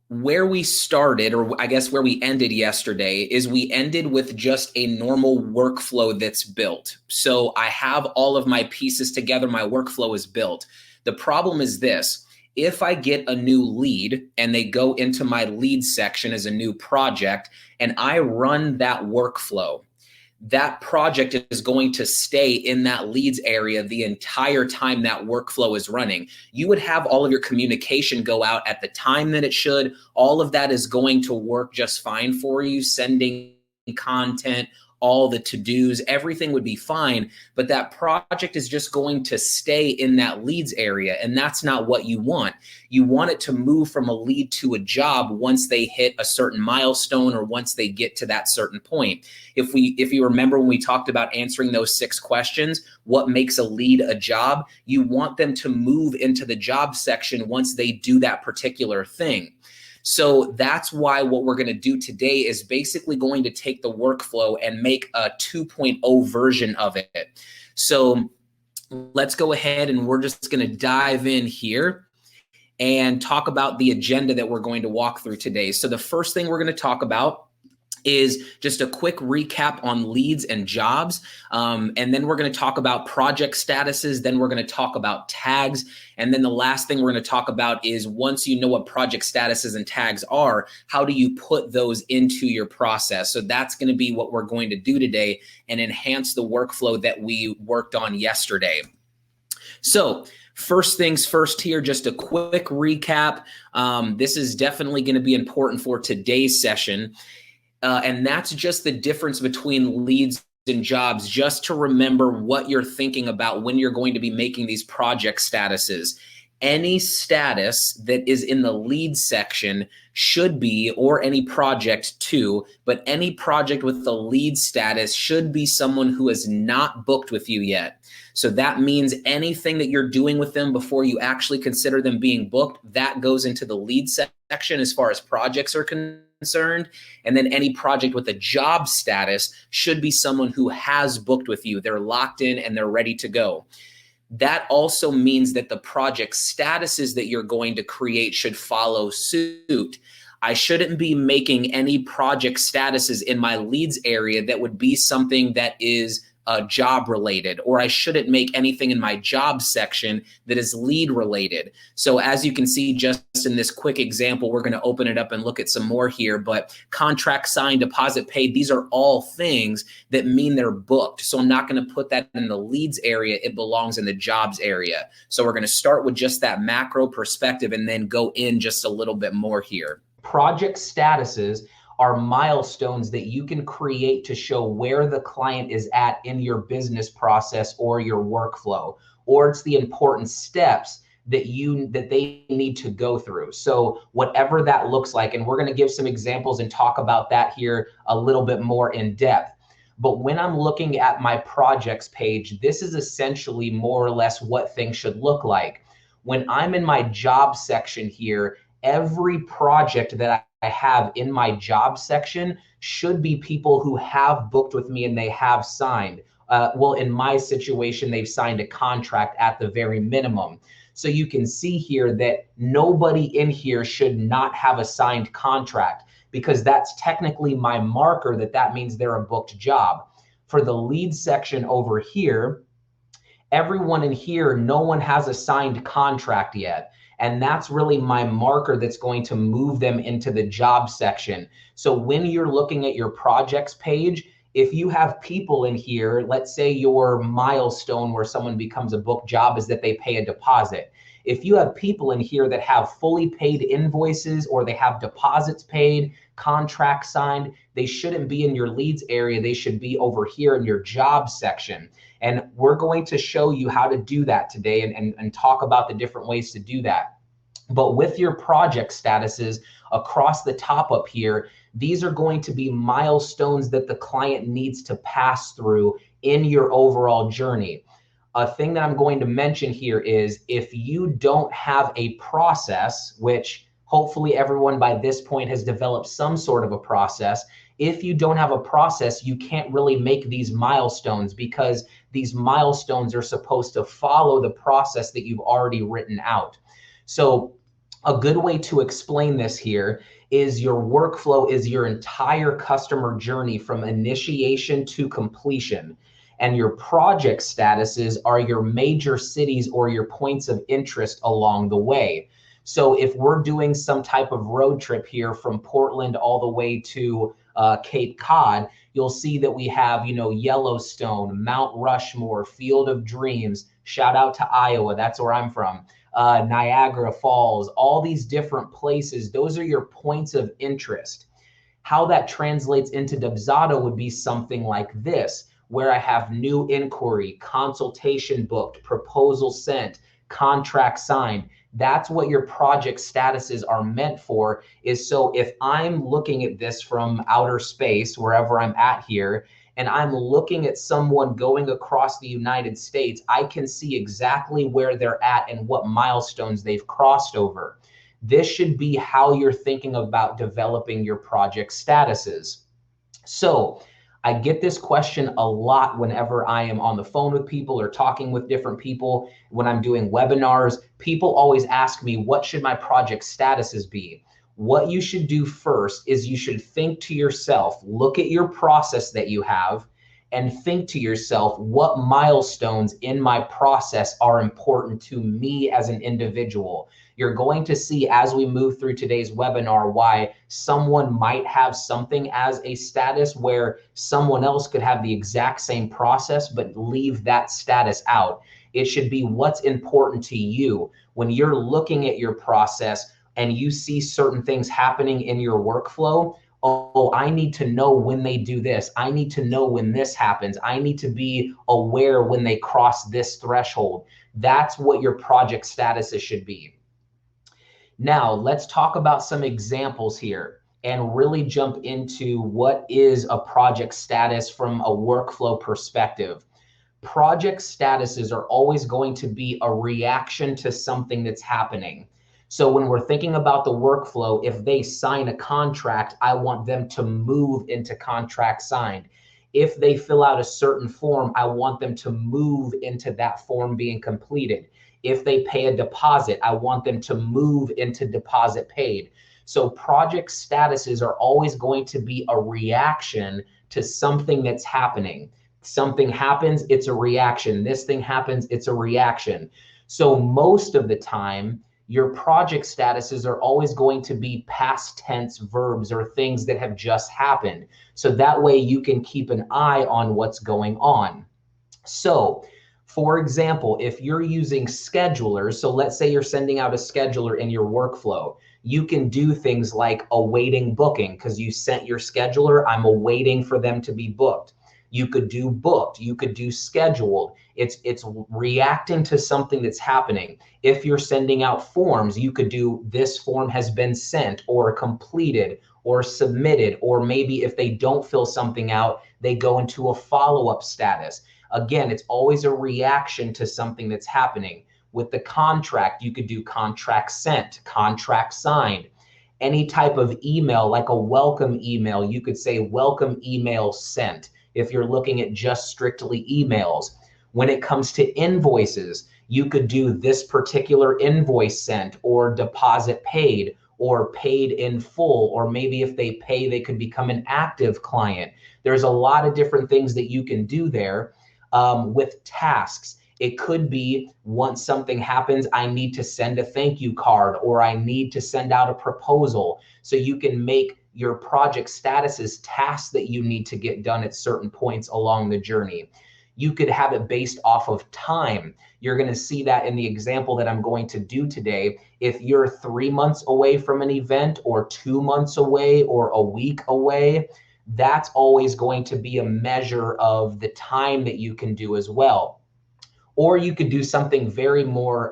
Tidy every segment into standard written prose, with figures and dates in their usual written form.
where we started, or I guess where we ended yesterday, is we ended with just a normal workflow that's built. So I have all of my pieces together. My workflow is built. The problem is this. If I get a new lead and they go into my lead section as a new project and I run that workflow, that project is going to stay in that leads area the entire time that workflow is running. You would have all of your communication go out at the time that it should. All of that is going to work just fine for you, sending content, all the to-dos, everything would be fine, but that project is just going to stay in that leads area, and that's not what you want. You want it to move from a lead to a job once they hit a certain milestone or once they get to that certain point. If you remember when we talked about answering those 6 questions, what makes a lead a job? You want them to move into the job section once they do that particular thing. So that's why what we're going to do today is basically going to take the workflow and make a 2.0 version of it. So let's go ahead and we're just going to dive in here and talk about the agenda that we're going to walk through today. So the first thing we're going to talk about is just a quick recap on leads and jobs. And then we're going to talk about project statuses. Then we're going to talk about tags. And then the last thing we're going to talk about is once you know what project statuses and tags are, how do you put those into your process? So that's going to be what we're going to do today and enhance the workflow that we worked on yesterday. So first things first here, just a quick recap. This is definitely going to be important for today's session. And that's just the difference between leads and jobs, just to remember what you're thinking about when you're going to be making these project statuses. Any status that is in the lead section should be, or any project too, but any project with the lead status should be someone who has not booked with you yet. So that means anything that you're doing with them before you actually consider them being booked, that goes into the lead section as far as projects are concerned. And then any project with a job status should be someone who has booked with you. They're locked in and they're ready to go. That also means that the project statuses that you're going to create should follow suit. I shouldn't be making any project statuses in my leads area that would be something that is job related, or I shouldn't make anything in my job section that is lead related. So as you can see, just in this quick example, we're going to open it up and look at some more here, but contract signed, deposit paid, these are all things that mean they're booked. So I'm not going to put that in the leads area. It belongs in the jobs area. So we're going to start with just that macro perspective and then go in just a little bit more here. Project statuses are milestones that you can create to show where the client is at in your business process or your workflow, or it's the important steps that they need to go through. So whatever that looks like, and we're going to give some examples and talk about that here a little bit more in depth. But when I'm looking at my projects page, this is essentially more or less what things should look like. When I'm in my job section here, every project that I have in my job section should be people who have booked with me and they have signed. Well, in my situation, they've signed a contract at the very minimum. So you can see here that nobody in here should not have a signed contract, because that's technically my marker that means they're a booked job. For the lead section over here, everyone in here, no one has a signed contract yet. And that's really my marker that's going to move them into the job section. So when you're looking at your projects page, if you have people in here, let's say your milestone where someone becomes a booked job is that they pay a deposit. If you have people in here that have fully paid invoices or they have deposits paid, contracts signed, they shouldn't be in your leads area. They should be over here in your job section. And we're going to show you how to do that today and talk about the different ways to do that. But with your project statuses across the top up here, these are going to be milestones that the client needs to pass through in your overall journey. A thing that I'm going to mention here is if you don't have a process, which hopefully everyone by this point has developed some sort of a process. If you don't have a process, you can't really make these milestones, because these milestones are supposed to follow the process that you've already written out. So A good way to explain this here is your workflow is your entire customer journey from initiation to completion. And your project statuses are your major cities or your points of interest along the way. So if we're doing some type of road trip here from Portland all the way to Cape Cod, you'll see that we have, Yellowstone, Mount Rushmore, Field of Dreams. Shout out to Iowa. That's where I'm from. Niagara Falls, all these different places. Those are your points of interest. How that translates into Dubsado would be something like this, where I have new inquiry, consultation booked, proposal sent, contract signed. That's what your project statuses are meant for, is so if I'm looking at this from outer space, wherever I'm at here, and I'm looking at someone going across the United States, I can see exactly where they're at and what milestones they've crossed over. This should be how you're thinking about developing your project statuses. So I get this question a lot whenever I am on the phone with people or talking with different people. When I'm doing webinars, people always ask me, what should my project statuses be? What you should do first is you should think to yourself, look at your process that you have and think to yourself, what milestones in my process are important to me as an individual? You're going to see as we move through today's webinar why someone might have something as a status where someone else could have the exact same process but leave that status out. It should be what's important to you. When you're looking at your process and you see certain things happening in your workflow, oh, I need to know when they do this. I need to know when this happens. I need to be aware when they cross this threshold. That's what your project statuses should be. Now, let's talk about some examples here and really jump into what is a project status from a workflow perspective. Project statuses are always going to be a reaction to something that's happening. So when we're thinking about the workflow, if they sign a contract, I want them to move into contract signed. If they fill out a certain form, I want them to move into that form being completed. If they pay a deposit, I want them to move into deposit paid. So project statuses are always going to be a reaction to something that's happening. Something happens, it's a reaction. This thing happens, it's a reaction. So most of the time, your project statuses are always going to be past tense verbs or things that have just happened. So that way you can keep an eye on what's going on. So for example, if you're using schedulers, so let's say you're sending out a scheduler in your workflow, you can do things like awaiting booking because you sent your scheduler, I'm awaiting for them to be booked. You could do booked, you could do scheduled. It's reacting to something that's happening. If you're sending out forms, you could do this form has been sent or completed or submitted, or maybe if they don't fill something out, they go into a follow-up status. Again, it's always a reaction to something that's happening. With the contract, you could do contract sent, contract signed. Any type of email, like a welcome email, you could say welcome email sent if you're looking at just strictly emails. When it comes to invoices, you could do this particular invoice sent or deposit paid or paid in full, or maybe if they pay, they could become an active client. There's a lot of different things that you can do there. With tasks, it could be once something happens, I need to send a thank you card or I need to send out a proposal. So you can make your project statuses tasks that you need to get done at certain points along the journey. You could have it based off of time. You're going to see that in the example that I'm going to do today. If you're 3 months away from an event or 2 months away or a week away, that's always going to be a measure of the time that you can do as well. Or you could do something very more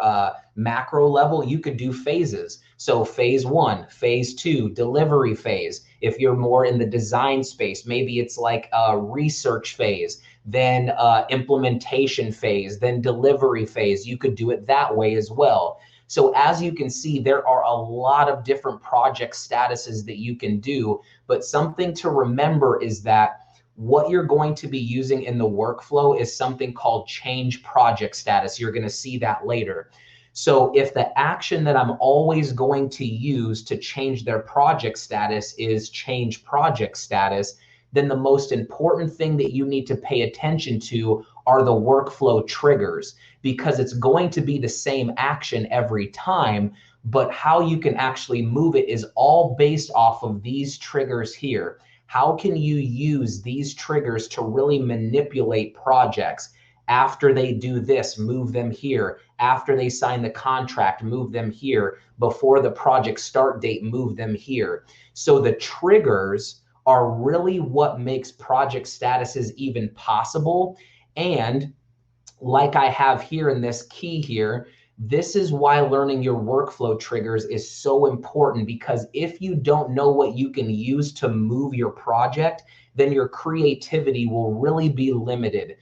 macro level. You could do phases. So phase 1, phase 2, delivery phase. If you're more in the design space, maybe it's like a research phase, then implementation phase, then delivery phase. You could do it that way as well. So as you can see, there are a lot of different project statuses that you can do, but something to remember is that what you're going to be using in the workflow is something called change project status. You're going to see that later. So if the action that I'm always going to use to change their project status is change project status, then the most important thing that you need to pay attention to are the workflow triggers, because it's going to be the same action every time, but how you can actually move it is all based off of these triggers here. How can you use these triggers to really manipulate projects? After they do this, move them here. After they sign the contract, move them here. Before the project start date, move them here. So the triggers are really what makes project statuses even possible. And like I have here in this key here, this is why learning your workflow triggers is so important, because if you don't know what you can use to move your project, then your creativity will really be limited.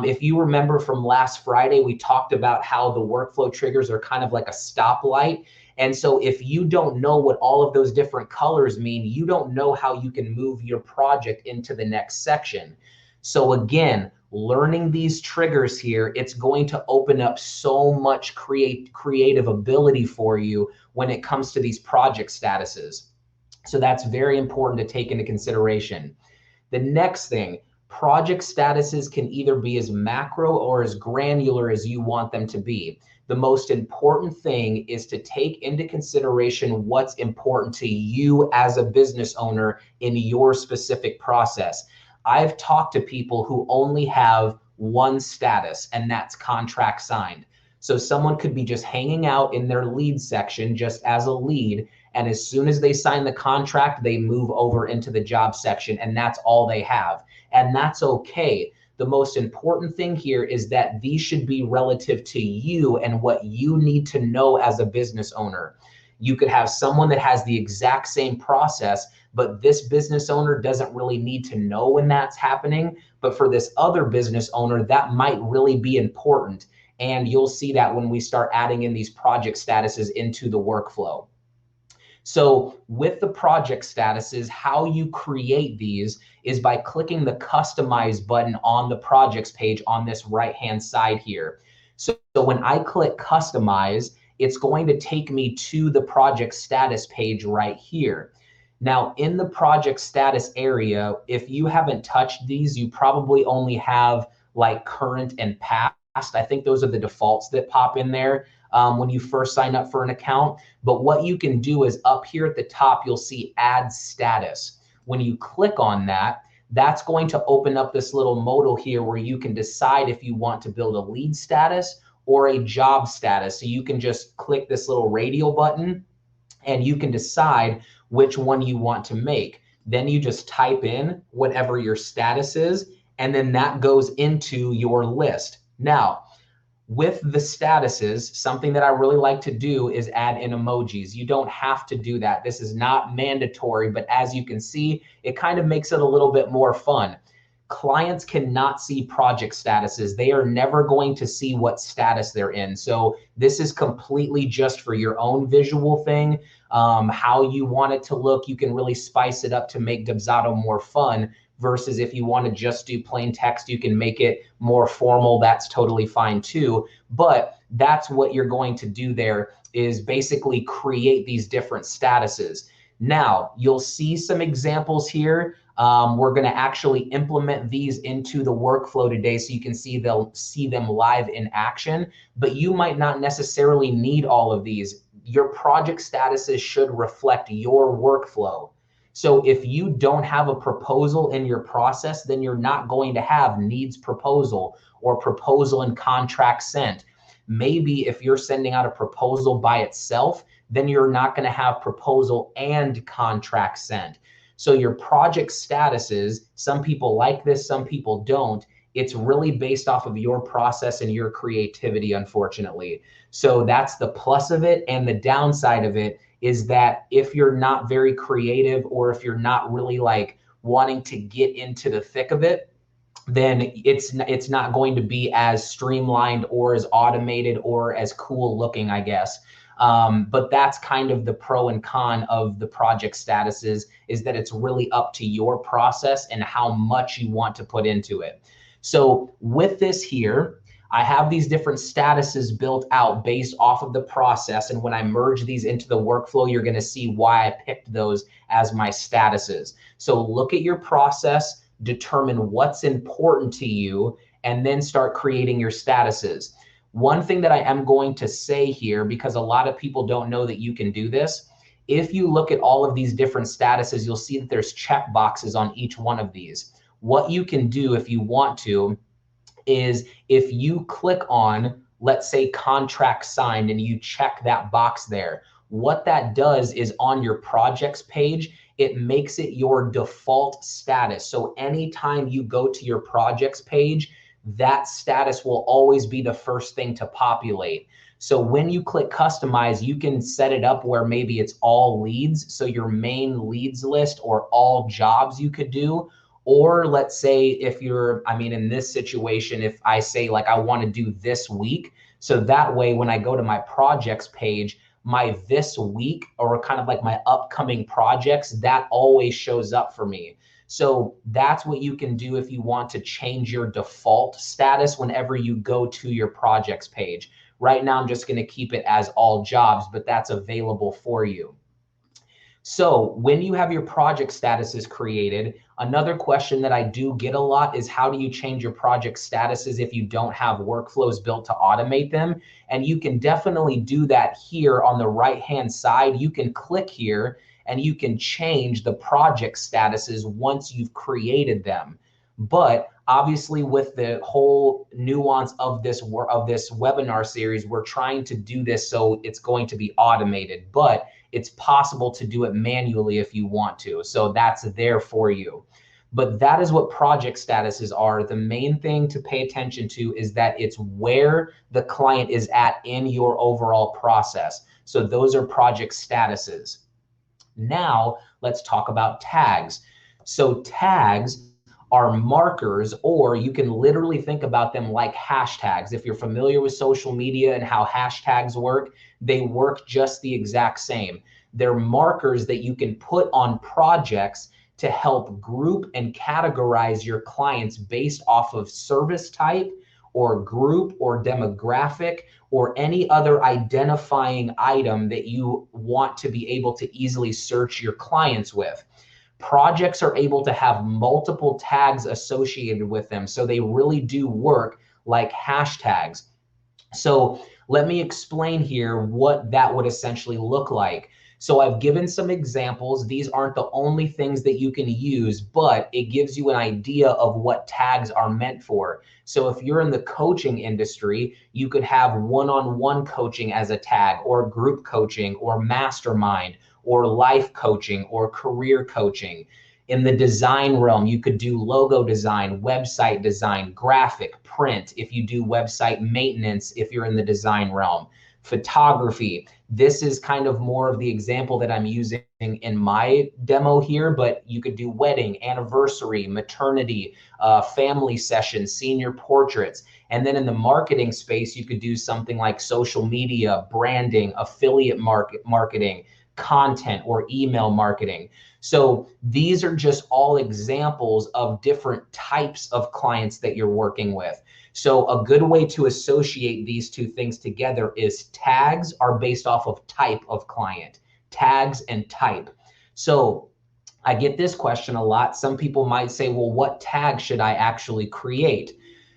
If you remember from last Friday, we talked about how the workflow triggers are kind of like a stoplight. And so if you don't know what all of those different colors mean, you don't know how you can move your project into the next section. So again, learning these triggers here, it's going to open up so much creative ability for you when it comes to these project statuses. So that's very important to take into consideration. The next thing, project statuses can either be as macro or as granular as you want them to be. The most important thing is to take into consideration what's important to you as a business owner in your specific process. I've talked to people who only have one status, and that's contract signed. So someone could be just hanging out in their lead section just as a lead, and as soon as they sign the contract, they move over into the job section, and that's all they have. And that's okay. The most important thing here is that these should be relative to you and what you need to know as a business owner. You could have someone that has the exact same process, but this business owner doesn't really need to know when that's happening. But for this other business owner, that might really be important. And you'll see that when we start adding in these project statuses into the workflow. So with the project statuses, how you create these is by clicking the customize button on the projects page on this right-hand side here. So when I click customize, it's going to take me to the project status page right here. Now in the project status area, if you haven't touched these, you probably only have like current and past. I think those are the defaults that pop in there when you first sign up for an account. But what you can do is up here at the top, you'll see add status. When you click on that, that's going to open up this little modal here where you can decide if you want to build a lead status or a job status. So you can just click this little radio button and you can decide which one you want to make. Then you just type in whatever your status is, and then that goes into your list. Now, with the statuses, something that I really like to do is add in emojis. You don't have to do that. This is not mandatory, but as you can see, it kind of makes it a little bit more fun. Clients cannot see project statuses. They are never going to see what status they're in. So this is completely just for your own visual thing. How you want it to look, you can really spice it up to make Dubsado more fun. Versus if you want to just do plain text, you can make it more formal. That's totally fine too. But that's what you're going to do there, is basically create these different statuses. Now, you'll see some examples here. We're going to actually implement these into the workflow today so you can see them live in action, but you might not necessarily need all of these. Your project statuses should reflect your workflow. So if you don't have a proposal in your process, then you're not going to have needs proposal or proposal and contract sent. Maybe if you're sending out a proposal by itself, then you're not going to have proposal and contract sent. So your project statuses, some people like this, some people don't. It's really based off of your process and your creativity, unfortunately. So that's the plus of it. And the downside of it is that if you're not very creative, or if you're not really like wanting to get into the thick of it, then it's not going to be as streamlined or as automated or as cool looking, I guess. But that's kind of the pro and con of the project statuses, is that it's really up to your process and how much you want to put into it. So with this here, I have these different statuses built out based off of the process. And when I merge these into the workflow, you're going to see why I picked those as my statuses. So look at your process, determine what's important to you, and then start creating your statuses. One thing that I am going to say here, because a lot of people don't know that you can do this, if you look at all of these different statuses, you'll see that there's check boxes on each one of these. What you can do if you want to is if you click on, let's say, contract signed, and you check that box there, what that does is on your projects page, it makes it your default status. So anytime you go to your projects page, that status will always be the first thing to populate. So when you click customize, you can set it up where maybe it's all leads. So your main leads list or all jobs you could do. Or let's say if you're, I mean, in this situation, if I say like, I want to do this week. So that way, when I go to my projects page, my this week or kind of like my upcoming projects, that always shows up for me. So that's what you can do if you want to change your default status whenever you go to your projects page. Right now, I'm just going to keep it as all jobs, but that's available for you. So when you have your project statuses created, another question that I do get a lot is how do you change your project statuses if you don't have workflows built to automate them? And you can definitely do that here on the right-hand side. You can click here and you can change the project statuses once you've created them. But obviously with the whole nuance of this webinar series, we're trying to do this so it's going to be automated, but it's possible to do it manually if you want to. So that's there for you. But that is what project statuses are. The main thing to pay attention to is that it's where the client is at in your overall process. So those are project statuses. Now let's talk about tags. So tags are markers, or you can literally think about them like hashtags. If you're familiar with social media and how hashtags work, they work just the exact same. They're markers that you can put on projects to help group and categorize your clients based off of service type or group or demographic or any other identifying item that you want to be able to easily search your clients with. Projects are able to have multiple tags associated with them, so they really do work like hashtags. So let me explain here what that would essentially look like. So I've given some examples. These aren't the only things that you can use, but it gives you an idea of what tags are meant for. So if you're in the coaching industry, you could have one-on-one coaching as a tag, or group coaching, or mastermind, or life coaching, or career coaching. In the design realm, you could do logo design, website design, graphic, print, if you do website maintenance, if you're in the design realm. Photography. This is kind of more of the example that I'm using in my demo here, but you could do wedding, anniversary, maternity, family sessions, senior portraits. And then in the marketing space, you could do something like social media, branding, affiliate marketing, content, or email marketing. So these are just all examples of different types of clients that you're working with. So a good way to associate these two things together is tags are based off of type of client, tags and type. So I get this question a lot. Some people might say, well, what tag should I actually create?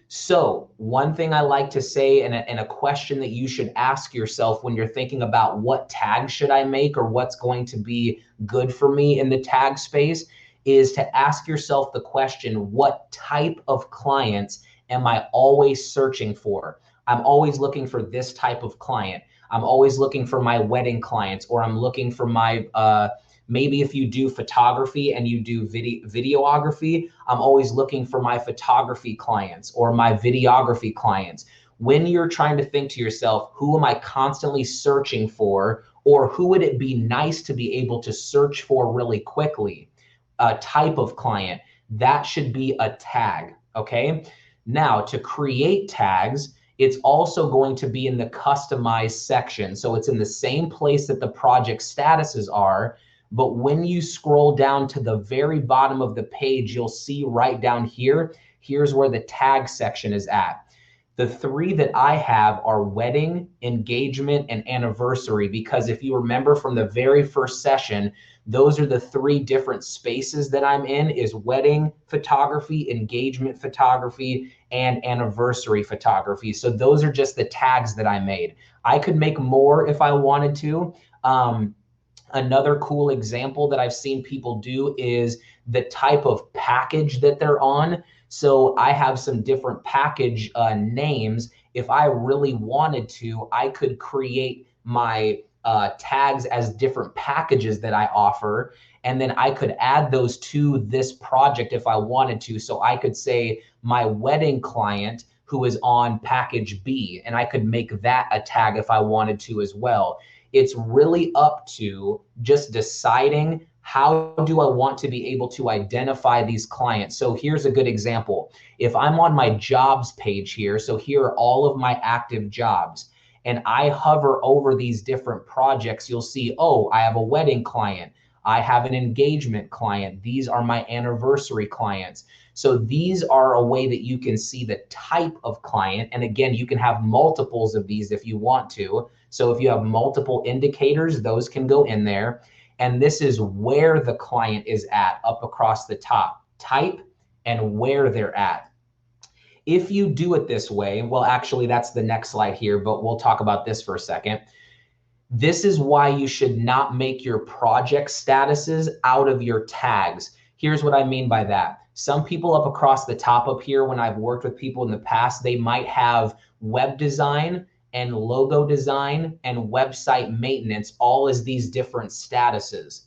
So one thing I like to say, and a question that you should ask yourself when you're thinking about what tag should I make or what's going to be good for me in the tag space, is to ask yourself the question, what type of clients am I always searching for? I'm always looking for this type of client. I'm always looking for my wedding clients, or I'm looking for my, maybe if you do photography and you do videography, I'm always looking for my photography clients or my videography clients. When you're trying to think to yourself, who am I constantly searching for, or who would it be nice to be able to search for really quickly? A type of client, that should be a tag, okay? Now, to create tags, it's also going to be in the customize section. So it's in the same place that the project statuses are, but when you scroll down to the very bottom of the page, you'll see right down here, here's where the tag section is at. The three that I have are wedding, engagement, and anniversary, because if you remember from the very first session, those are the three different spaces that I'm in, is wedding photography, engagement photography, and anniversary photography. So those are just the tags that I made. I could make more if I wanted to. Another cool example that I've seen people do is the type of package that they're on. So I have some different package names. If I really wanted to, I could create my tags as different packages that I offer. And then I could add those to this project if I wanted to. So I could say my wedding client who is on package B, and I could make that a tag if I wanted to as well. It's really up to just deciding, how do I want to be able to identify these clients? So here's a good example. If I'm on my jobs page here, so here are all of my active jobs, and I hover over these different projects, you'll see, oh, I have a wedding client. I have an engagement client. These are my anniversary clients. So these are a way that you can see the type of client. And again, you can have multiples of these if you want to. So if you have multiple indicators, those can go in there. And this is where the client is at up across the top, type and where they're at. If you do it this way, well, actually, that's the next slide here, but we'll talk about this for a second. This is why you should not make your project statuses out of your tags. Here's what I mean by that. Some people up across the top up here, when I've worked with people in the past, they might have web design and logo design and website maintenance all as these different statuses.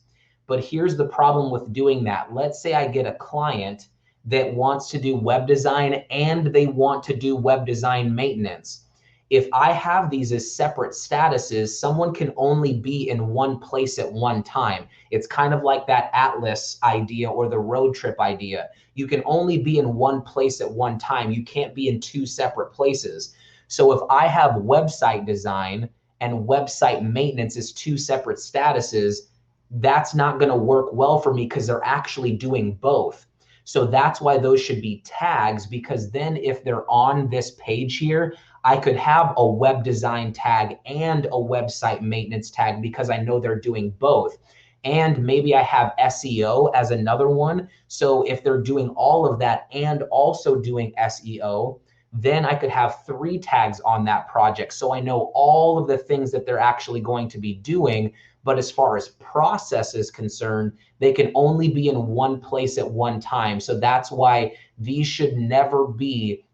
But here's the problem with doing that. Let's say I get a client that wants to do web design and they want to do web design maintenance. If I have these as separate statuses, someone can only be in one place at one time. It's kind of like that Atlas idea or the road trip idea. You can only be in one place at one time. You can't be in two separate places. So if I have website design and website maintenance as two separate statuses, that's not going to work well for me because they're actually doing both. So that's why those should be tags, because then if they're on this page here, I could have a web design tag and a website maintenance tag because I know they're doing both. And maybe I have SEO as another one. So if they're doing all of that and also doing SEO, then I could have 3 tags on that project. So I know all of the things that they're actually going to be doing. But as far as process is concerned, they can only be in one place at one time. So that's why these should never be,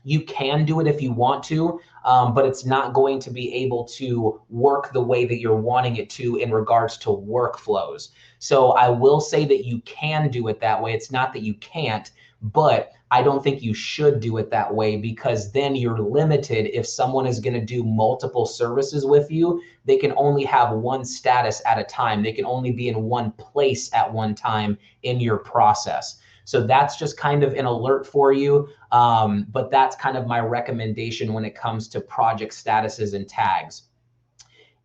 you can do it if you want to, but it's not going to be able to work the way that you're wanting it to in regards to workflows. So I will say that you can do it that way. It's not that you can't, but I don't think you should do it that way, because then you're limited. If someone is going to do multiple services with you, they can only have one status at a time. They can only be in one place at one time in your process. So that's just kind of an alert for you. But that's kind of my recommendation when it comes to project statuses and tags.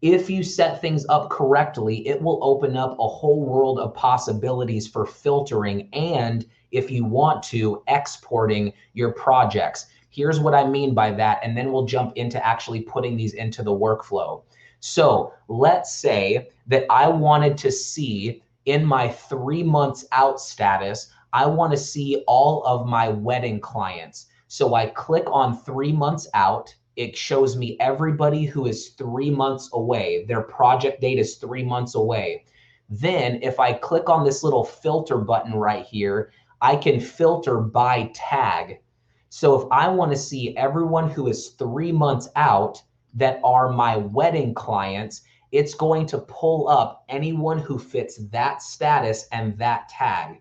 If you set things up correctly, it will open up a whole world of possibilities for filtering and, if you want to, exporting your projects. Here's what I mean by that, and then we'll jump into actually putting these into the workflow. So let's say that I wanted to see in my 3 months out status, I want to see all of my wedding clients. So I click on 3 months out. It shows me everybody who is 3 months away. Their project date is 3 months away. Then if I click on this little filter button right here, I can filter by tag. So if I want to see everyone who is 3 months out that are my wedding clients, it's going to pull up anyone who fits that status and that tag.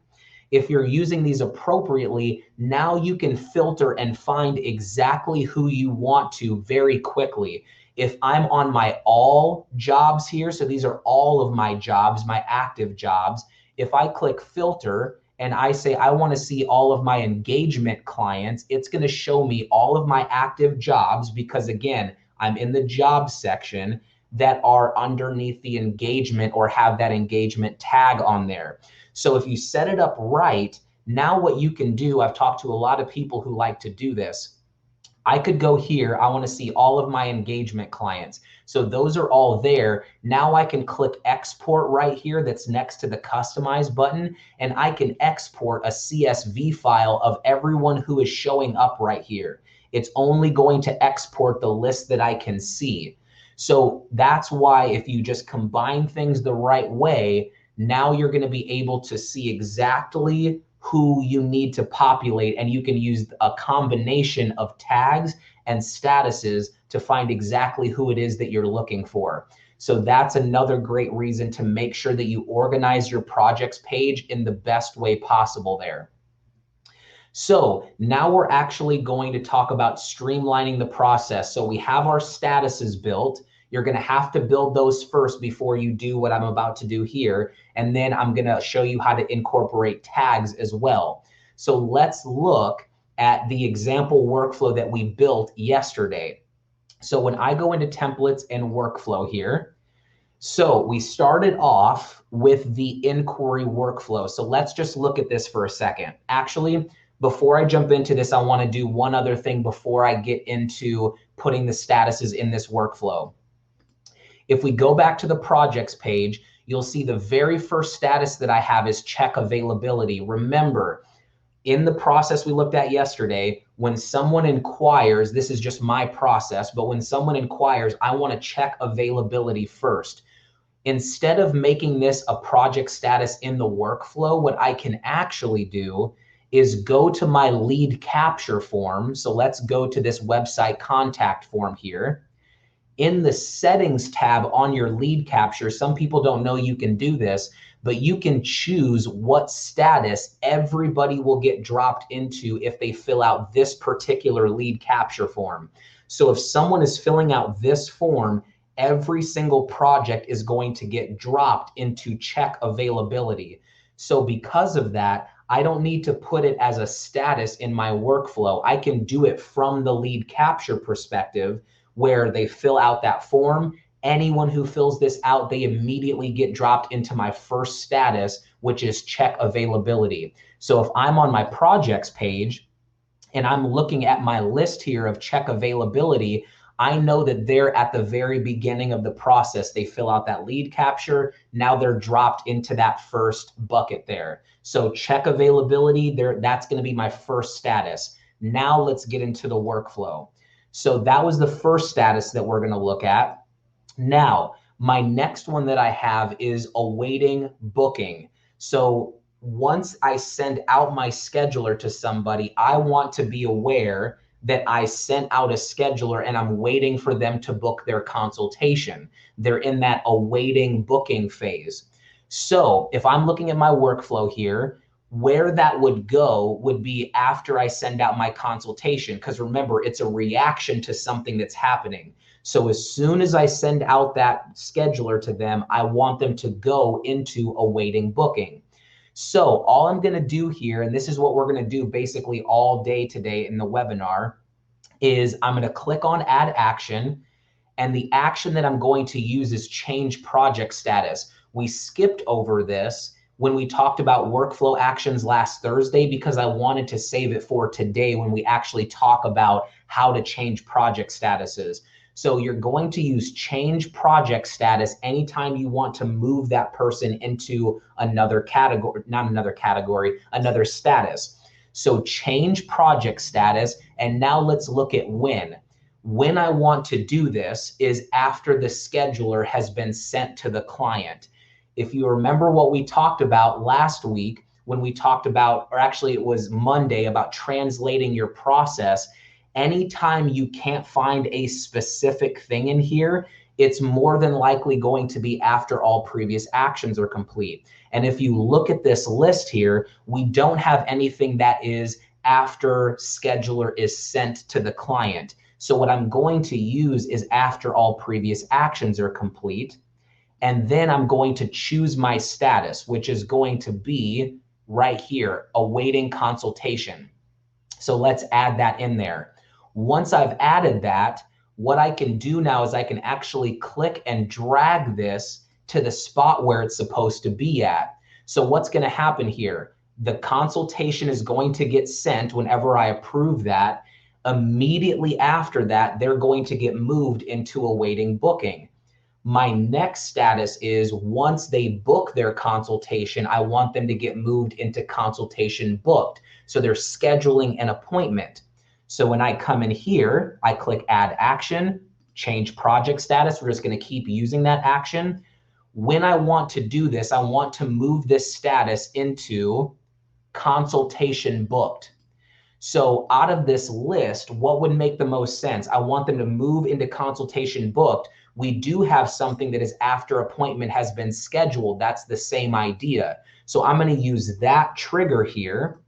If you're using these appropriately, now you can filter and find exactly who you want to very quickly. If I'm on my all jobs here, so these are all of my jobs, my active jobs. If I click filter and I say I want to see all of my engagement clients, it's going to show me all of my active jobs, because again, I'm in the jobs section, that are underneath the engagement or have that engagement tag on there. So if you set it up right, now what you can do, I've talked to a lot of people who like to do this. I could go here. I want to see all of my engagement clients. So those are all there. Now I can click export right here that's next to the customize button, and I can export a CSV file of everyone who is showing up right here. It's only going to export the list that I can see. So that's why if you just combine things the right way, now you're going to be able to see exactly who you need to populate, and you can use a combination of tags and statuses to find exactly who it is that you're looking for. So that's another great reason to make sure that you organize your projects page in the best way possible there. So now we're actually going to talk about streamlining the process. So we have our statuses built. You're going to have to build those first before you do what I'm about to do here. And then I'm going to show you how to incorporate tags as well. So let's look at the example workflow that we built yesterday. So when I go into templates and workflow here, so we started off with the inquiry workflow. So let's just look at this for a second. Actually, before I jump into this, I want to do one other thing before I get into putting the statuses in this workflow. If we go back to the projects page, you'll see the very first status that I have is check availability. Remember, in the process we looked at yesterday, when someone inquires, this is just my process, but when someone inquires, I want to check availability first. Instead of making this a project status in the workflow, what I can actually do is go to my lead capture form. So let's go to this website contact form here. In the settings tab on your lead capture, some people don't know you can do this, but you can choose what status everybody will get dropped into if they fill out this particular lead capture form. So if someone is filling out this form, every single project is going to get dropped into check availability. So because of that, I don't need to put it as a status in my workflow. I can do it from the lead capture perspective, where they fill out that form. Anyone who fills this out, they immediately get dropped into my first status, which is check availability. So if I'm on my projects page and I'm looking at my list here of check availability, I know that they're at the very beginning of the process. They fill out that lead capture. Now they're dropped into that first bucket there. So check availability, that's going to be my first status. Now let's get into the workflow. So that was the first status that we're going to look at. Now, my next one that I have is awaiting booking. So once I send out my scheduler to somebody, I want to be aware that I sent out a scheduler and I'm waiting for them to book their consultation. They're in that awaiting booking phase. So if I'm looking at my workflow here, where that would go would be after I send out my consultation, because remember, it's a reaction to something that's happening. So as soon as I send out that scheduler to them, I want them to go into awaiting booking. So all I'm going to do here, and this is what we're going to do basically all day today in the webinar, is I'm going to click on add action. And the action that I'm going to use is change project status. We skipped over this when we talked about workflow actions last Thursday, because I wanted to save it for today when we actually talk about how to change project statuses. So you're going to use change project status anytime you want to move that person into another category, another status. So change project status, and now let's look at when. When I want to do this is after the scheduler has been sent to the client. If you remember what we talked about last week, when we talked about, or actually it was Monday, about translating your process, anytime you can't find a specific thing in here, it's more than likely going to be after all previous actions are complete. And if you look at this list here, we don't have anything that is after scheduler is sent to the client. So what I'm going to use is after all previous actions are complete. And then I'm going to choose my status, which is going to be right here, awaiting consultation. So let's add that in there. Once I've added that, what I can do now is I can actually click and drag this to the spot where it's supposed to be at. So what's going to happen here? The consultation is going to get sent whenever I approve that. Immediately after that, they're going to get moved into awaiting booking. My next status is once they book their consultation, I want them to get moved into consultation booked. So they're scheduling an appointment. So when I come in here, I click add action, change project status. We're just going to keep using that action. When I want to do this, I want to move this status into consultation booked. So out of this list, what would make the most sense? I want them to move into consultation booked. We do have something that is after appointment has been scheduled. That's the same idea. So I'm going to use that trigger here.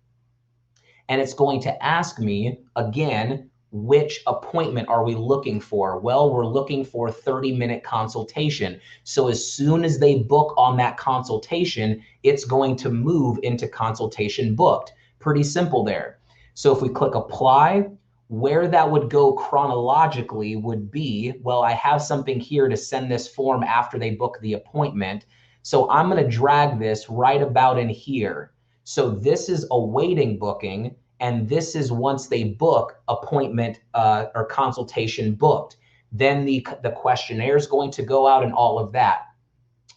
And it's going to ask me, again, which appointment are we looking for? Well, we're looking for 30-minute consultation. So as soon as they book on that consultation, it's going to move into consultation booked. Pretty simple there. So if we click apply, where that would go chronologically would be, well, I have something here to send this form after they book the appointment. So I'm going to drag this right about in here. So this is awaiting booking, and this is once they book appointment or consultation booked. Then the questionnaire is going to go out and all of that.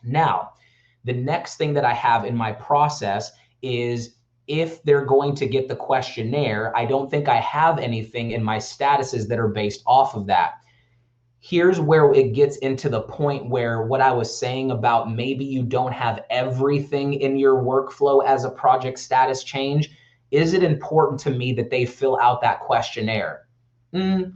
Now, the next thing that I have in my process is if they're going to get the questionnaire, I don't think I have anything in my statuses that are based off of that. Here's where it gets into the point where what I was saying about maybe you don't have everything in your workflow as a project status change. Is it important to me that they fill out that questionnaire?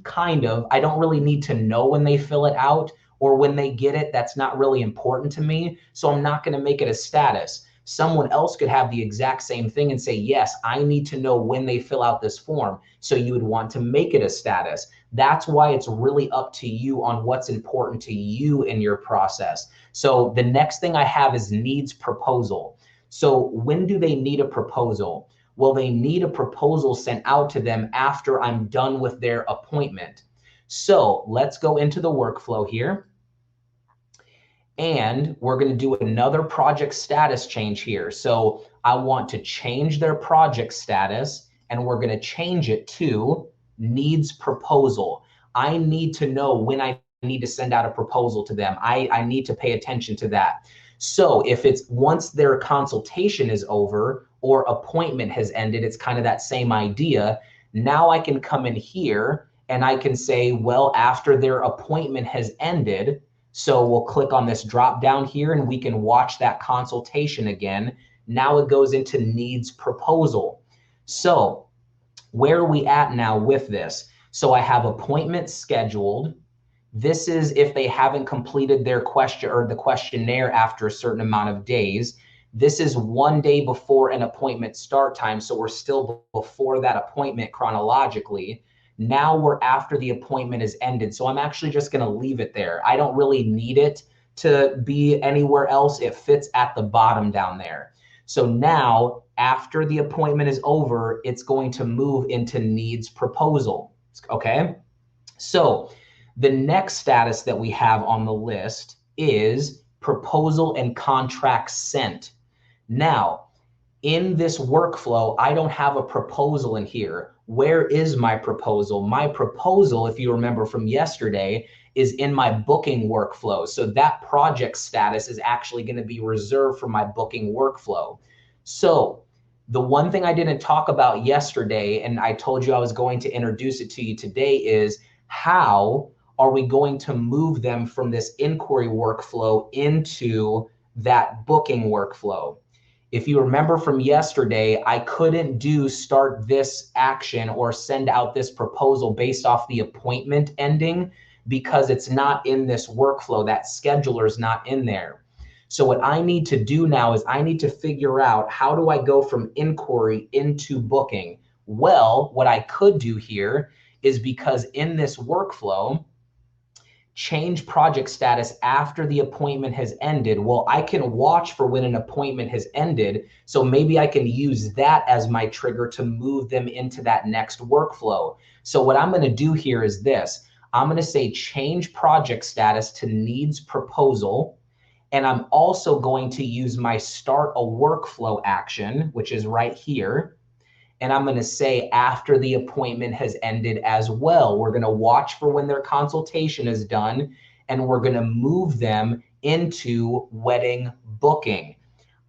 Kind of. I don't really need to know when they fill it out or when they get it. That's not really important to me. So I'm not going to make it a status. Someone else could have the exact same thing and say, yes, I need to know when they fill out this form. So you would want to make it a status. That's why it's really up to you on what's important to you in your process. So the next thing I have is needs proposal. So when do they need a proposal? Well, they need a proposal sent out to them after I'm done with their appointment. So let's go into the workflow here. And we're going to do another project status change here. So I want to change their project status, and we're going to change it to needs proposal. I need to know when I need to send out a proposal to them. I need to pay attention to that. So if it's once their consultation is over or appointment has ended, it's kind of that same idea. Now I can come in here and I can say, well, after their appointment has ended, so we'll click on this drop down here and we can watch that consultation again. Now it goes into needs proposal. So where are we at now with this? So I have appointments scheduled. This is if they haven't completed their question or the questionnaire after a certain amount of days. This is 1 day before an appointment start time. So we're still before that appointment chronologically. Now we're after the appointment is ended. So I'm actually just going to leave it there. I don't really need it to be anywhere else. It fits at the bottom down there. So now after the appointment is over, it's going to move into needs proposal. Okay. So the next status that we have on the list is proposal and contract sent. Now, in this workflow, I don't have a proposal in here. Where is my proposal? My proposal, if you remember from yesterday, is in my booking workflow. So that project status is actually going to be reserved for my booking workflow. So the one thing I didn't talk about yesterday, and I told you I was going to introduce it to you today, is how are we going to move them from this inquiry workflow into that booking workflow? If you remember from yesterday, I couldn't do start this action or send out this proposal based off the appointment ending because it's not in this workflow. That scheduler is not in there. So what I need to do now is I need to figure out how do I go from inquiry into booking? Well, what I could do here is because in this workflow, change project status after the appointment has ended. Well, I can watch for when an appointment has ended. So maybe I can use that as my trigger to move them into that next workflow. So what I'm going to do here is this. I'm going to say change project status to needs proposal. And I'm also going to use my start a workflow action, which is right here. And I'm going to say after the appointment has ended as well. We're going to watch for when their consultation is done, and we're going to move them into wedding booking.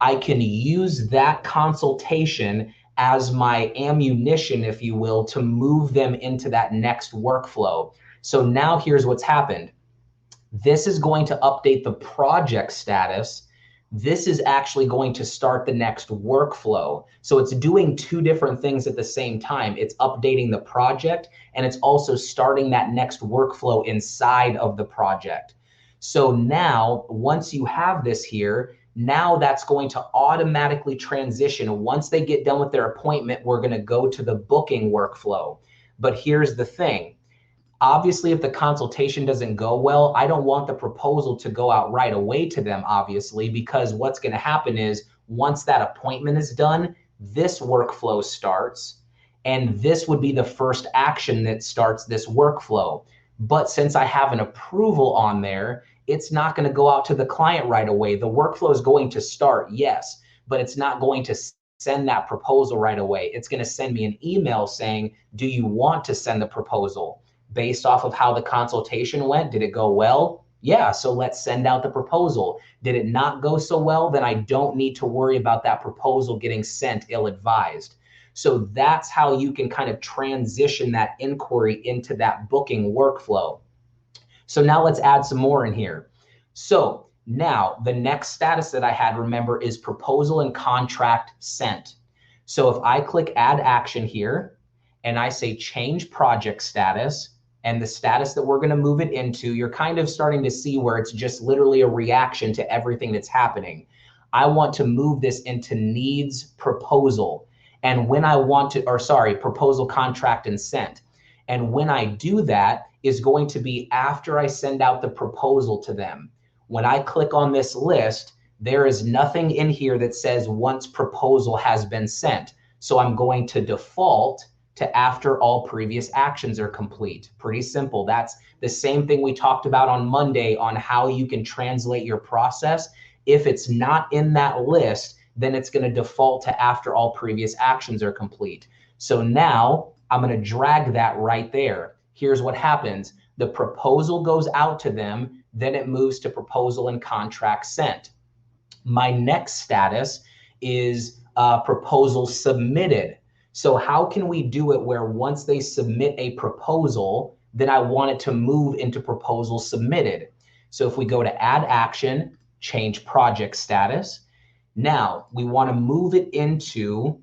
I can use that consultation as my ammunition, if you will, to move them into that next workflow. So now here's what's happened. This is going to update the project status. This is actually going to start the next workflow. So it's doing two different things at the same time. It's updating the project, and it's also starting that next workflow inside of the project. So now, once you have this here, now that's going to automatically transition. Once they get done with their appointment, we're going to go to the booking workflow. But here's the thing. Obviously, if the consultation doesn't go well, I don't want the proposal to go out right away to them, obviously, because what's going to happen is once that appointment is done, this workflow starts, and this would be the first action that starts this workflow. But since I have an approval on there, it's not going to go out to the client right away. The workflow is going to start, yes, but it's not going to send that proposal right away. It's going to send me an email saying, do you want to send the proposal? Based off of how the consultation went, did it go well? Yeah, so let's send out the proposal. Did it not go so well? Then I don't need to worry about that proposal getting sent ill-advised. So that's how you can kind of transition that inquiry into that booking workflow. So now let's add some more in here. So now the next status that I had, remember, is proposal and contract sent. So if I click add action here and I say change project status, and the status that we're going to move it into, you're kind of starting to see where it's just literally a reaction to everything that's happening. I want to move this into needs proposal. And when I want to, or sorry, proposal contract and sent. And when I do that is going to be after I send out the proposal to them. When I click on this list, there is nothing in here that says once proposal has been sent. So I'm going to default to after all previous actions are complete. Pretty simple. That's the same thing we talked about on Monday on how you can translate your process. If it's not in that list, then it's going to default to after all previous actions are complete. So now I'm going to drag that right there. Here's what happens. The proposal goes out to them, then it moves to proposal and contract sent. My next status is proposal submitted. So how can we do it where once they submit a proposal, then I want it to move into proposal submitted? So if we go to add action, change project status, now we want to move it into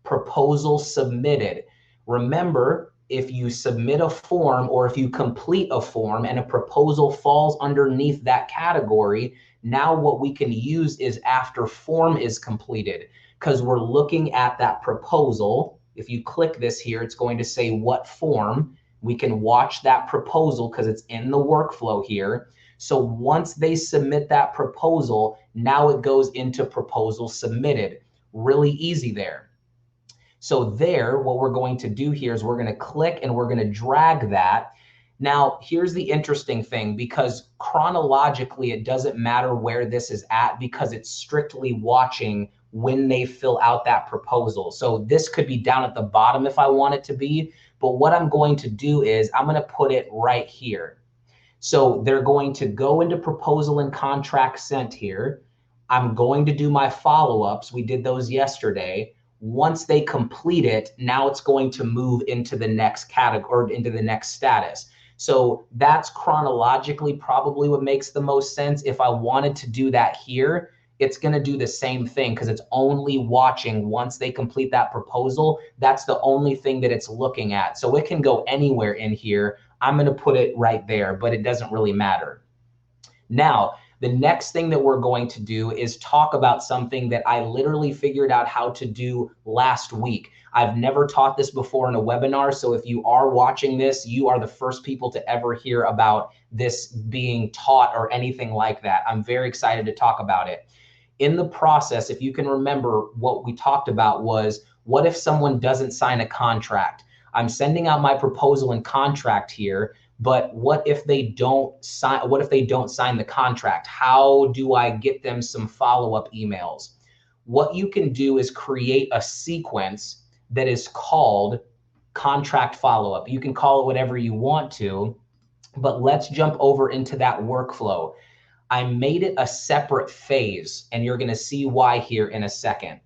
proposal submitted. Remember, if you submit a form or if you complete a form and a proposal falls underneath that category, now what we can use is after form is completed, because we're looking at that proposal. If you click this here, it's going to say what form. We can watch that proposal because it's in the workflow here. So once they submit that proposal, now it goes into proposal submitted. Really easy there. So there, what we're going to do here is we're going to click and we're going to drag that. Now, here's the interesting thing, because chronologically, it doesn't matter where this is at because it's strictly watching when they fill out that proposal. So this could be down at the bottom if I want it to be, but what I'm going to do is I'm going to put it right here. So they're going to go into proposal and contract sent here. I'm going to do my follow-ups. We did those yesterday. Once they complete it, now it's going to move into the next category or into the next status. So that's chronologically probably what makes the most sense. If I wanted to do that here, it's going to do the same thing because it's only watching once they complete that proposal. That's the only thing that it's looking at. So it can go anywhere in here. I'm going to put it right there, but it doesn't really matter. Now, the next thing that we're going to do is talk about something that I literally figured out how to do last week. I've never taught this before in a webinar, so if you are watching this, you are the first people to ever hear about this being taught or anything like that. I'm very excited to talk about it. In the process, if you can remember, what we talked about was, what if someone doesn't sign a contract? I'm sending out my proposal and contract here, but what if they don't sign? What if they don't sign the contract? How do I get them some follow-up emails? What you can do is create a sequence that is called contract follow-up. You can call it whatever you want to, but let's jump over into that workflow. I made it a separate phase, and you're going to see why here in a second.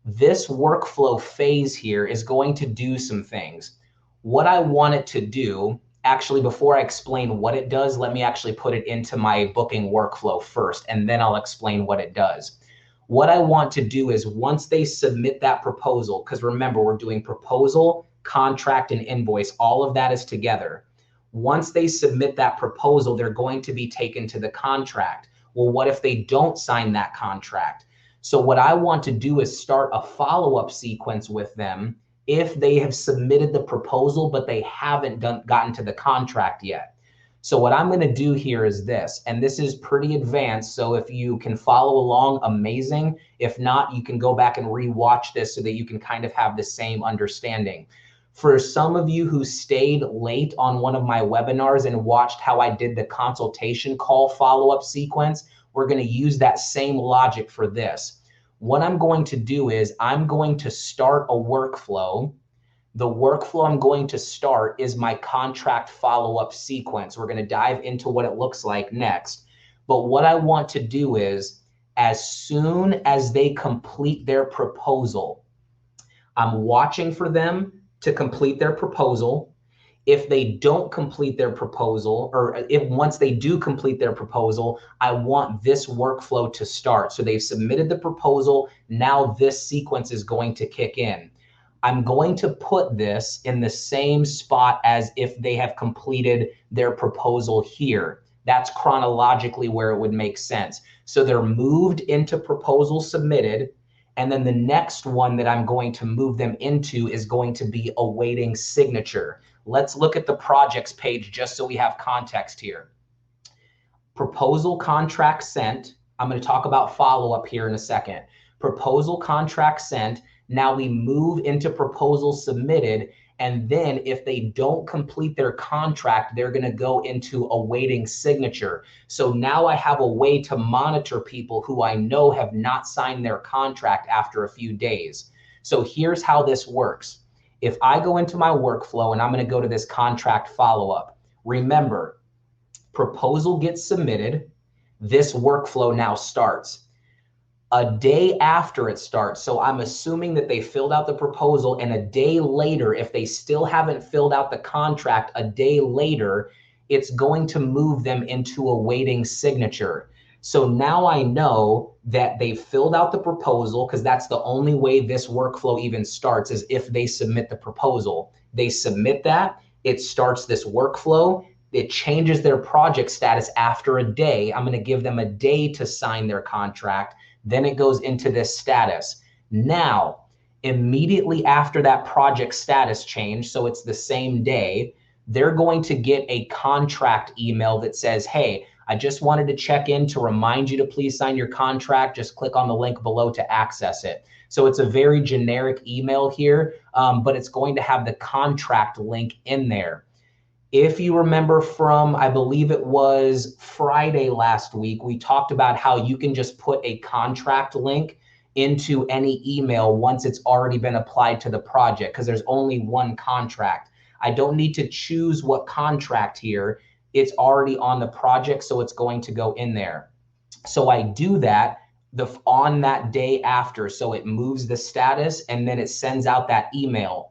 This workflow phase here is going to do some things. What I want it to do, actually, before I explain what it does, let me actually put it into my booking workflow first, and then I'll explain what it does. What I want to do is once they submit that proposal, because remember, we're doing proposal, contract, and invoice, all of that is together. Once they submit that proposal, they're going to be taken to the contract. Well, what if they don't sign that contract? So what I want to do is start a follow-up sequence with them if they have submitted the proposal, but they haven't gotten to the contract yet. So what I'm going to do here is this, and this is pretty advanced. So if you can follow along, amazing. If not, you can go back and rewatch this so that you can kind of have the same understanding. For some of you who stayed late on one of my webinars and watched how I did the consultation call follow-up sequence, we're going to use that same logic for this. What I'm going to do is I'm going to start a workflow. The workflow I'm going to start is my contract follow-up sequence. We're going to dive into what it looks like next. But what I want to do is as soon as they complete their proposal, I'm watching for them to complete their proposal. If they don't complete their proposal, or if once they do complete their proposal, I want this workflow to start. So they've submitted the proposal. Now this sequence is going to kick in. I'm going to put this in the same spot as if they have completed their proposal here. That's chronologically where it would make sense. So they're moved into proposal submitted. And then the next one that I'm going to move them into is going to be awaiting signature. Let's look at the projects page just so we have context here. Proposal contract sent. I'm going to talk about follow-up here in a second. Proposal contract sent. Now we move into proposal submitted. And then if they don't complete their contract, they're going to go into awaiting signature. So now I have a way to monitor people who I know have not signed their contract after a few days. So here's how this works. If I go into my workflow and I'm going to go to this contract follow-up, remember, proposal gets submitted. This workflow now starts. A day after it starts, so I'm assuming that they filled out the proposal, and a day later, if they still haven't filled out the contract, a day later, it's going to move them into awaiting signature. So now I know that they filled out the proposal, because that's the only way this workflow even starts, is if they submit the proposal. They submit that, it starts this workflow, it changes their project status after a day. I'm going to give them a day to sign their contract. Then it goes into this status. Now, immediately after that project status change, so it's the same day, they're going to get a contract email that says, hey, I just wanted to check in to remind you to please sign your contract. Just click on the link below to access it. So it's a very generic email here, but it's going to have the contract link in there. If you remember from, I believe it was Friday last week, we talked about how you can just put a contract link into any email once it's already been applied to the project, because there's only one contract. I don't need to choose what contract here. It's already on the project, so it's going to go in there. So I do that on that day after. So it moves the status and then it sends out that email.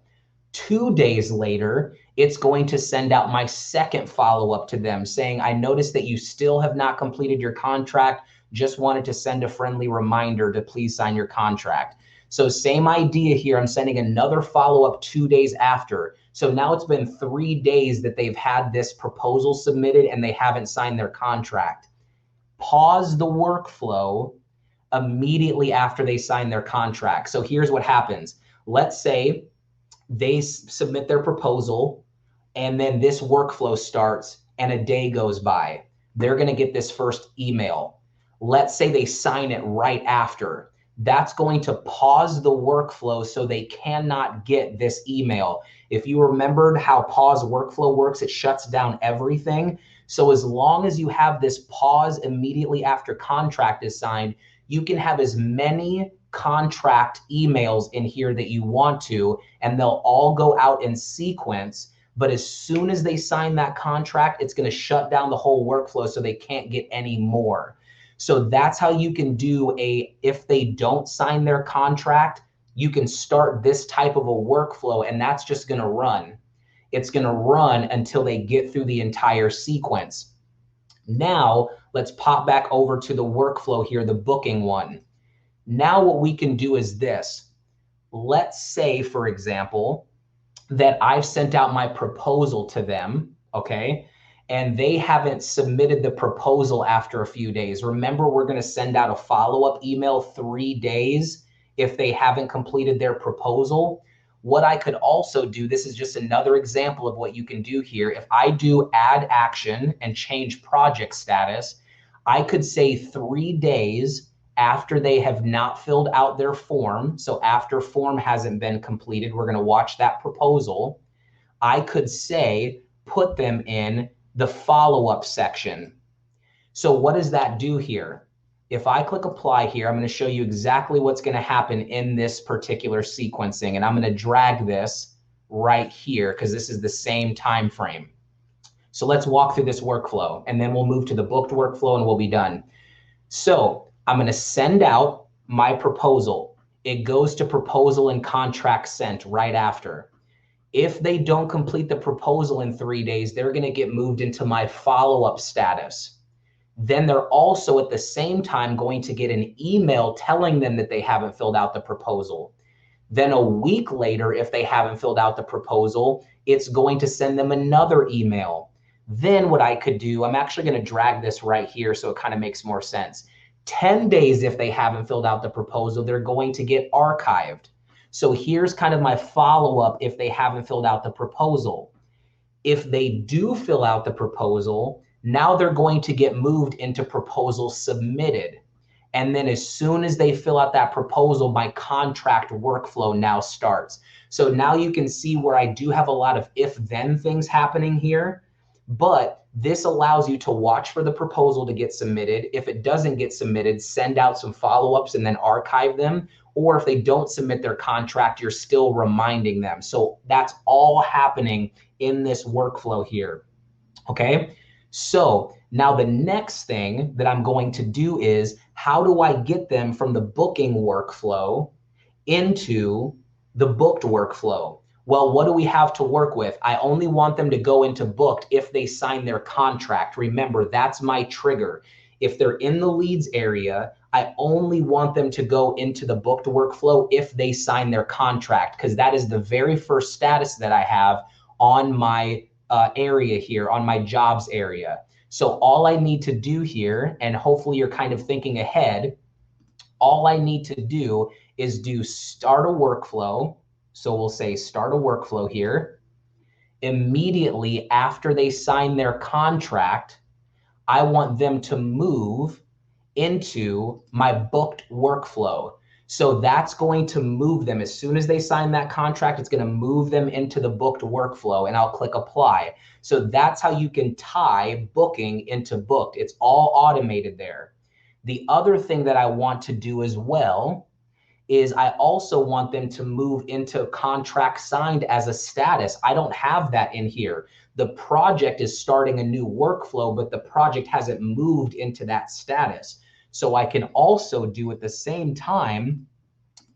2 days later, it's going to send out my second follow-up to them saying, I noticed that you still have not completed your contract. Just wanted to send a friendly reminder to please sign your contract. So same idea here. I'm sending another follow-up 2 days after. So now it's been 3 days that they've had this proposal submitted and they haven't signed their contract. Pause the workflow immediately after they sign their contract. So here's what happens. Let's say they submit their proposal and then this workflow starts and a day goes by. They're going to get this first email. Let's say they sign it right after. That's going to pause the workflow so they cannot get this email. If you remembered how pause workflow works, it shuts down everything. So as long as you have this pause immediately after contract is signed, you can have as many contract emails in here that you want to, and they'll all go out in sequence. But as soon as they sign that contract, it's going to shut down the whole workflow so they can't get any more. So that's how you can do if they don't sign their contract, you can start this type of a workflow, and that's just going to run. It's going to run until they get through the entire sequence. Now, let's pop back over to the workflow here, the booking one. Now what we can do is this. Let's say, for example, that I've sent out my proposal to them, okay? And they haven't submitted the proposal after a few days. Remember, we're going to send out a follow-up email 3 days if they haven't completed their proposal. What I could also do, this is just another example of what you can do here. If I do add action and change project status, I could say 3 days after they have not filled out their form. So after form hasn't been completed, we're going to watch that proposal. I could say, put them in the follow-up section. So what does that do here? If I click apply here, I'm going to show you exactly what's going to happen in this particular sequencing. And I'm going to drag this right here because this is the same time frame. So let's walk through this workflow, and then we'll move to the booked workflow and we'll be done. So I'm going to send out my proposal. It goes to proposal and contract sent right after. If they don't complete the proposal in 3 days, they're going to get moved into my follow-up status. Then they're also at the same time going to get an email telling them that they haven't filled out the proposal. Then a week later, if they haven't filled out the proposal, it's going to send them another email. Then what I could do, I'm actually going to drag this right here so it kind of makes more sense. 10 days, if they haven't filled out the proposal, they're going to get archived. So here's kind of my follow-up if they haven't filled out the proposal. If they do fill out the proposal, now they're going to get moved into proposal submitted. And then as soon as they fill out that proposal, my contract workflow now starts. So now you can see where I do have a lot of if-then things happening here, but this allows you to watch for the proposal to get submitted. If it doesn't get submitted, send out some follow-ups and then archive them. Or if they don't submit their contract, you're still reminding them. So that's all happening in this workflow here, okay? So now the next thing that I'm going to do is, how do I get them from the booking workflow into the booked workflow? Well, what do we have to work with? I only want them to go into booked if they sign their contract. Remember, that's my trigger. If they're in the leads area, I only want them to go into the booked workflow if they sign their contract, because that is the very first status that I have on my area here, on my jobs area. So all I need to do here, and hopefully you're kind of thinking ahead, all I need to do is do start a workflow. So we'll say start a workflow here. Immediately after they sign their contract, I want them to move into my booked workflow. So that's going to move them. As soon as they sign that contract, it's going to move them into the booked workflow, and I'll click apply. So that's how you can tie booking into booked. It's all automated there. The other thing that I want to do as well is I also want them to move into contract signed as a status. I don't have that in here. The project is starting a new workflow, but the project hasn't moved into that status. So I can also do at the same time,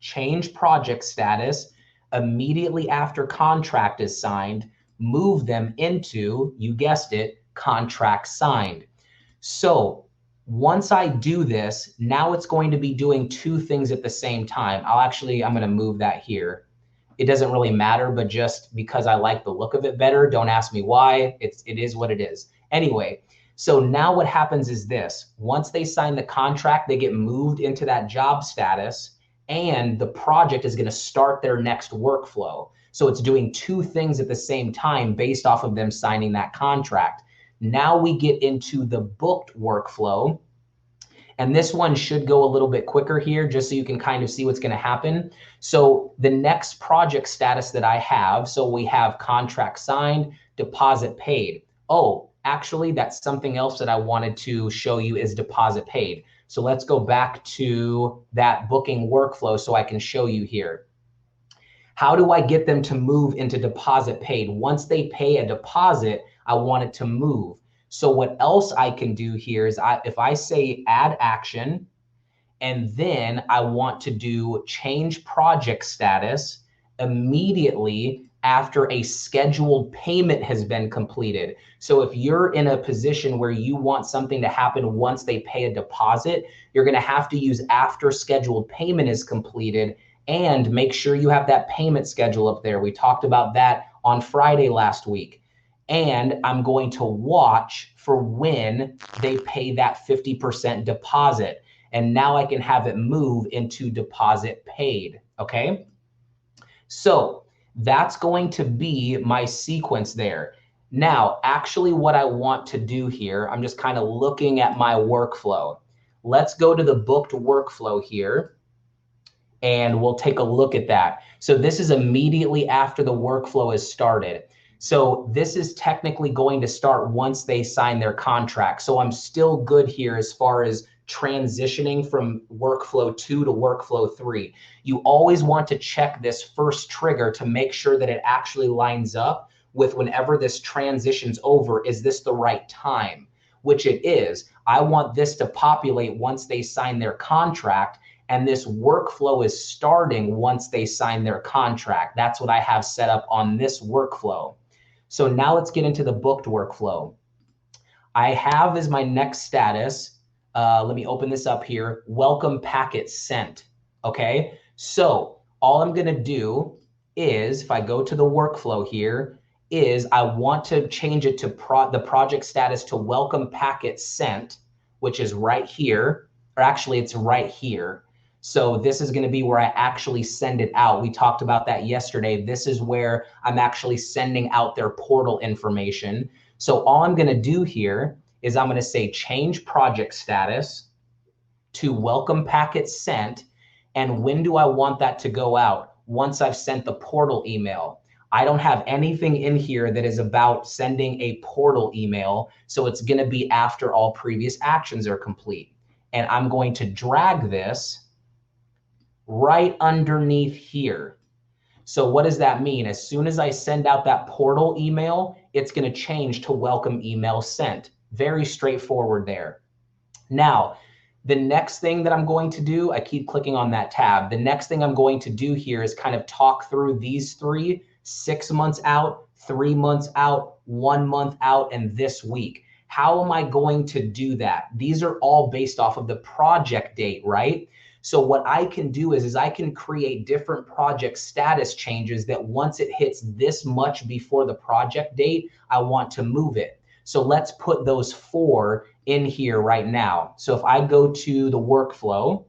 change project status immediately after contract is signed, move them into, you guessed it, contract signed. So once I do this, now it's going to be doing two things at the same time. I'm going to move that here. It doesn't really matter, but just because I like the look of it better, don't ask me why. It is what it is. Anyway, so now what happens is this. Once they sign the contract, they get moved into that job status, and the project is going to start their next workflow. So it's doing two things at the same time based off of them signing that contract. Now we get into the booked workflow. And this one should go a little bit quicker here, just so you can kind of see what's going to happen. So the next project status that I have, so we have contract signed, deposit paid. Oh, actually, that's something else that I wanted to show you is deposit paid. So let's go back to that booking workflow so I can show you here. How do I get them to move into deposit paid? Once they pay a deposit, I want it to move. So what else I can do here is if I say add action, and then I want to do change project status immediately after a scheduled payment has been completed. So if you're in a position where you want something to happen once they pay a deposit, you're going to have to use after scheduled payment is completed, and make sure you have that payment schedule up there. We talked about that on Friday last week. And I'm going to watch for when they pay that 50% deposit. And now I can have it move into deposit paid, okay? So that's going to be my sequence there. Now, actually what I want to do here, I'm just kind of looking at my workflow. Let's go to the booked workflow here, and we'll take a look at that. So this is immediately after the workflow is started. So this is technically going to start once they sign their contract. So I'm still good here as far as transitioning from workflow 2 to workflow 3. You always want to check this first trigger to make sure that it actually lines up with whenever this transitions over. Is this the right time? Which it is. I want this to populate once they sign their contract, and this workflow is starting once they sign their contract. That's what I have set up on this workflow. So now let's get into the booked workflow. I have as my next status, let me open this up here, welcome packet sent, okay? So all I'm gonna do is, if I go to the workflow here, is I want to change it to the project status to welcome packet sent, which is right here, or actually it's right here. So this is going to be where I actually send it out. We talked about that yesterday. This is where I'm actually sending out their portal information. So all I'm going to do here is I'm going to say change project status to welcome packet sent. And when do I want that to go out? Once I've sent the portal email. I don't have anything in here that is about sending a portal email. So it's going to be after all previous actions are complete. And I'm going to drag this right underneath here. So what does that mean? As soon as I send out that portal email, it's going to change to welcome email sent. Very straightforward there. Now, the next thing that I'm going to do, I keep clicking on that tab. The next thing I'm going to do here is kind of talk through these three: 6 months out, 3 months out, 1 month out, and this week. How am I going to do that? These are all based off of the project date, right? So what I can do is I can create different project status changes that once it hits this much before the project date, I want to move it. So let's put those 4 in here right now. So if I go to the workflow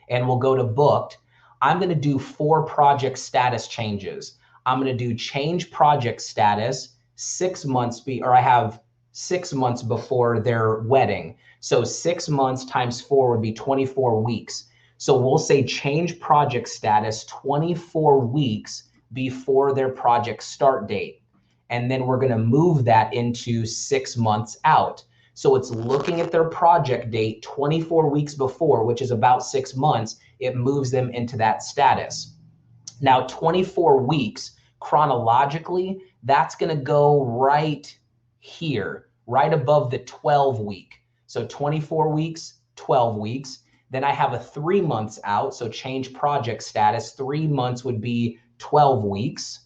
and we'll go to booked, I'm going to do 4 project status changes. I'm going to do change project status 6 months, I have 6 months before their wedding. So 6 months times 4 would be 24 weeks. So we'll say change project status 24 weeks before their project start date. And then we're going to move that into 6 months out. So it's looking at their project date 24 weeks before, which is about 6 months. It moves them into that status. Now, 24 weeks chronologically, that's going to go right here, right above the 12 week. So 24 weeks, 12 weeks. Then I have a 3 months out. So change project status. 3 months would be 12 weeks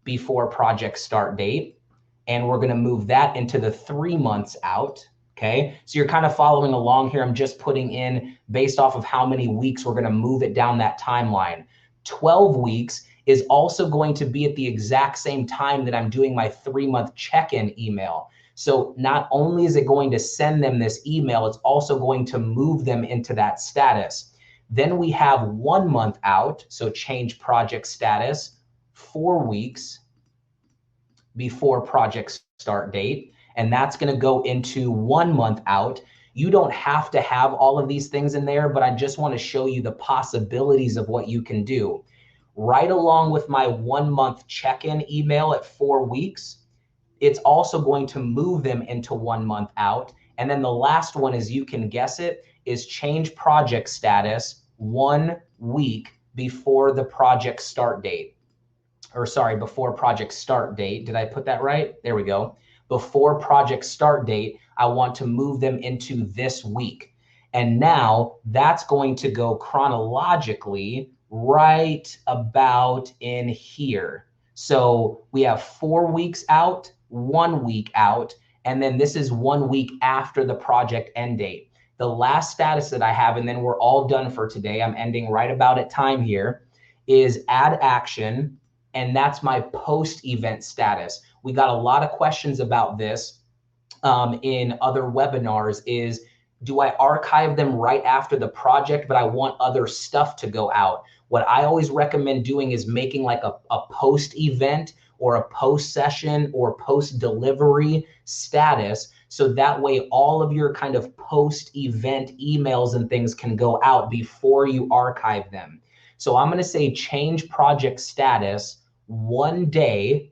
before project start date. And we're going to move that into the 3 months out. Okay. So you're kind of following along here. I'm just putting in based off of how many weeks we're going to move it down that timeline. 12 weeks is also going to be at the exact same time that I'm doing my 3-month check-in email. So not only is it going to send them this email, it's also going to move them into that status. Then we have 1 month out. So change project status 4 weeks before project start date. And that's going to go into 1 month out. You don't have to have all of these things in there, but I just want to show you the possibilities of what you can do. Right along with my 1 month check-in email at 4 weeks, it's also going to move them into 1 month out. And then the last one is, you can guess it, is change project status 1 week before the project start date. Or sorry, before project start date. Did I put that right? There we go. Before project start date, I want to move them into this week. And now that's going to go chronologically right about in here. So we have 4 weeks out, 1 week out, and then this is 1 week after the project end date. The last status that I have, and then we're all done for today, I'm ending right about at time here, is add action, and that's my post-event status. We got a lot of questions about this in other webinars is, do I archive them right after the project, but I want other stuff to go out? What I always recommend doing is making like a post-event or a post-session or post-delivery status. So that way all of your kind of post-event emails and things can go out before you archive them. So I'm going to say change project status 1 day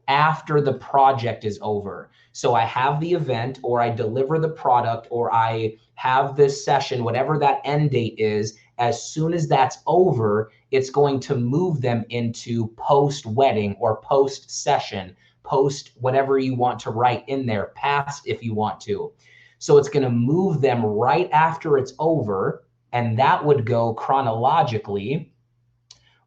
after the project is over. So I have the event, or I deliver the product, or I have this session, whatever that end date is. As soon as that's over, it's going to move them into post-wedding or post-session, post whatever you want to write in there, past if you want to. So it's going to move them right after it's over, and that would go chronologically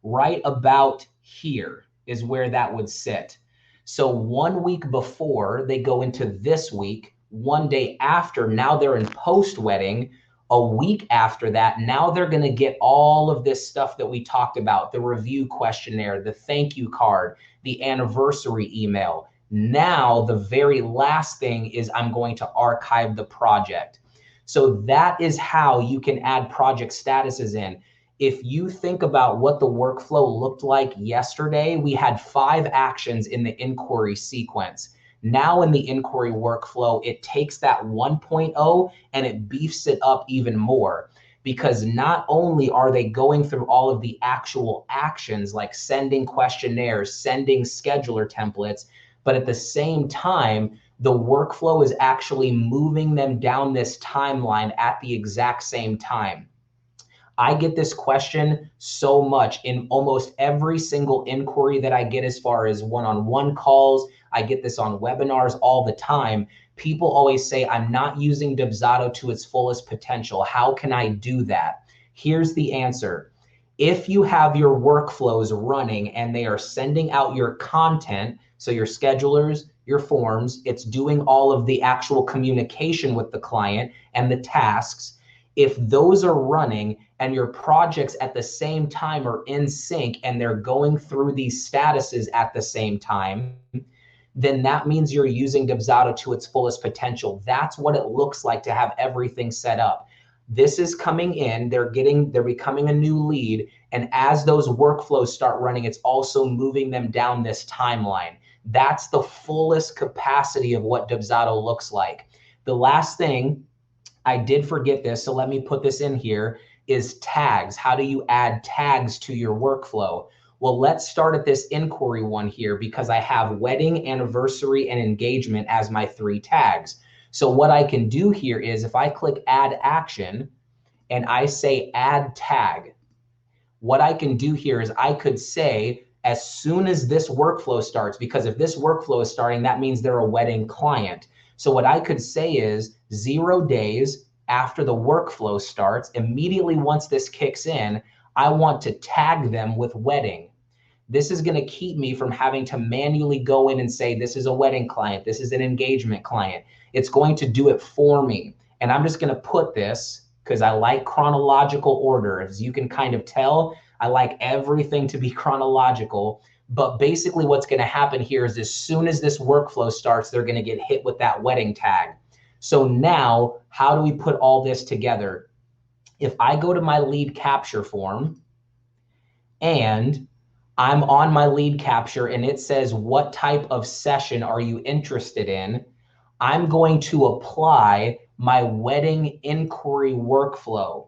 right about here is where that would sit. So 1 week before they go into this week, 1 day after, now they're in post-wedding. A week after that, now they're going to get all of this stuff that we talked about, the review questionnaire, the thank you card, the anniversary email. Now, the very last thing is I'm going to archive the project. So that is how you can add project statuses in. If you think about what the workflow looked like yesterday, we had 5 actions in the inquiry sequence. Now in the inquiry workflow, it takes that 1.0 and it beefs it up even more, because not only are they going through all of the actual actions like sending questionnaires, sending scheduler templates, but at the same time, the workflow is actually moving them down this timeline at the exact same time. I get this question so much in almost every single inquiry that I get as far as one-on-one calls. I get this on webinars all the time. People always say, I'm not using Dubsado to its fullest potential. How can I do that? Here's the answer. If you have your workflows running and they are sending out your content, so your schedulers, your forms, it's doing all of the actual communication with the client and the tasks. If those are running and your projects at the same time are in sync and they're going through these statuses at the same time, then that means you're using Dubsado to its fullest potential. That's what it looks like to have everything set up. This is coming in, they're becoming a new lead. And as those workflows start running, it's also moving them down this timeline. That's the fullest capacity of what Dubsado looks like. The last thing, I did forget this, so let me put this in here, is tags. How do you add tags to your workflow? Well, let's start at this inquiry one here because I have wedding, anniversary, and engagement as my 3 tags. So what I can do here is if I click add action and I say add tag, what I can do here is I could say as soon as this workflow starts, because if this workflow is starting, that means they're a wedding client. So what I could say is 0 days after the workflow starts, immediately once this kicks in, I want to tag them with wedding. This is going to keep me from having to manually go in and say, this is a wedding client, this is an engagement client. It's going to do it for me. And I'm just going to put this, because I like chronological order. As you can kind of tell, I like everything to be chronological. But basically what's going to happen here is as soon as this workflow starts, they're going to get hit with that wedding tag. So now, how do we put all this together? If I go to my lead capture form and I'm on my lead capture and it says, what type of session are you interested in? I'm going to apply my wedding inquiry workflow.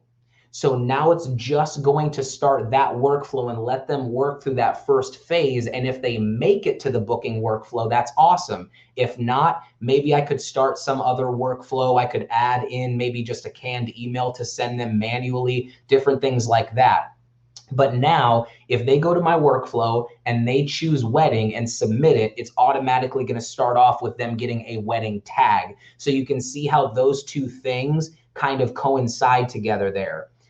So now it's just going to start that workflow and let them work through that first phase. And if they make it to the booking workflow, that's awesome. If not, maybe I could start some other workflow. I could add in maybe just a canned email to send them manually, different things like that. But now, if they go to my workflow and they choose wedding and submit it, it's automatically going to start off with them getting a wedding tag. So you can see how those two things kind of coincide together there.